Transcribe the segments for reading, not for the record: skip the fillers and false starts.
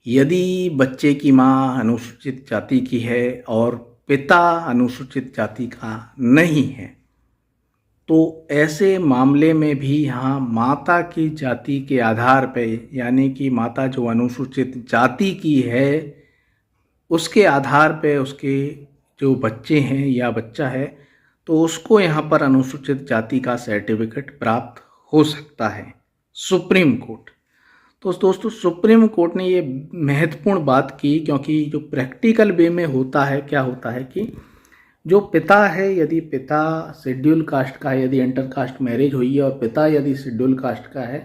यदि बच्चे की माँ अनुसूचित जाति की है और पिता अनुसूचित जाति का नहीं है, तो ऐसे मामले में भी यहाँ माता की जाति के आधार पे, यानी कि माता जो अनुसूचित जाति की है उसके आधार पे उसके जो बच्चे हैं या बच्चा है, तो उसको यहाँ पर अनुसूचित जाति का सर्टिफिकेट प्राप्त हो सकता है। सुप्रीम कोर्ट, तो दोस्तों सुप्रीम कोर्ट ने ये महत्वपूर्ण बात की, क्योंकि जो प्रैक्टिकल वे में होता है, क्या होता है कि जो पिता है, यदि पिता शेड्यूल कास्ट का है, यदि इंटर कास्ट मैरिज हुई है और पिता यदि शेड्यूल कास्ट का है,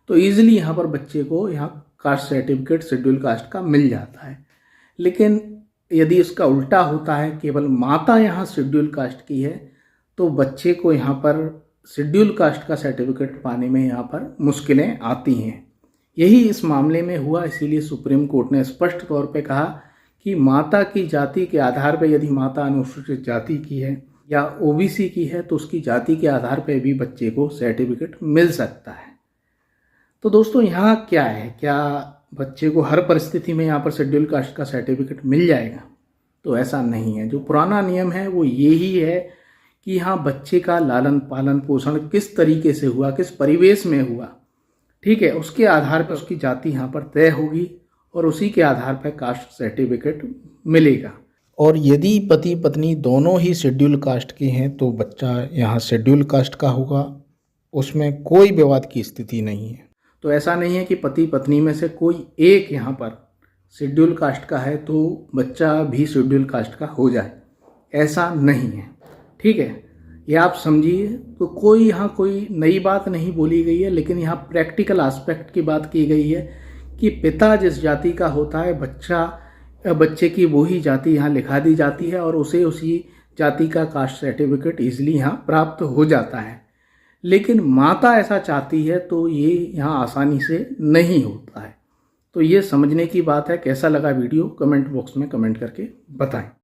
तो ईजिली यहाँ पर बच्चे को यहाँ कास्ट सर्टिफिकेट शेड्यूल कास्ट का मिल जाता है। लेकिन यदि इसका उल्टा होता है, केवल माता यहाँ शेड्यूल कास्ट की है, तो बच्चे को यहाँ पर शेड्यूल कास्ट का सर्टिफिकेट पाने में यहाँ पर मुश्किलें आती हैं। यही इस मामले में हुआ, इसीलिए सुप्रीम कोर्ट ने स्पष्ट तौर पे कहा कि माता की जाति के आधार पर, यदि माता अनुसूचित जाति की है या ओबीसी की है, तो उसकी जाति के आधार पर भी बच्चे को सर्टिफिकेट मिल सकता है। तो दोस्तों यहाँ क्या है, क्या बच्चे को हर परिस्थिति में यहाँ पर शेड्यूल कास्ट का सर्टिफिकेट मिल जाएगा? तो ऐसा नहीं है। जो पुराना नियम है वो यही है कि यहाँ बच्चे का लालन पालन पोषण किस तरीके से हुआ, किस परिवेश में हुआ, ठीक है, उसके आधार पर उसकी जाति यहाँ पर तय होगी और उसी के आधार पर कास्ट सर्टिफिकेट मिलेगा। और यदि पति पत्नी दोनों ही शेड्यूल कास्ट के हैं तो बच्चा यहाँ शेड्यूल कास्ट का होगा, उसमें कोई विवाद की स्थिति नहीं है। तो ऐसा नहीं है कि पति पत्नी में से कोई एक यहाँ पर शेड्यूल कास्ट का है तो बच्चा भी शेड्यूल कास्ट का हो जाए, ऐसा नहीं है, ठीक है, ये आप समझिए। तो कोई यहाँ कोई नई बात नहीं बोली गई है, लेकिन यहाँ प्रैक्टिकल एस्पेक्ट की बात की गई है कि पिता जिस जाति का होता है, बच्चे की वही जाति यहाँ लिखा दी जाती है और उसे उसी जाति का कास्ट सर्टिफिकेट ईजिली यहाँ प्राप्त हो जाता है। लेकिन माता ऐसा चाहती है तो ये यहाँ आसानी से नहीं होता है। तो ये समझने की बात है। कैसा लगा वीडियो, कमेंट बॉक्स में कमेंट करके बताएं।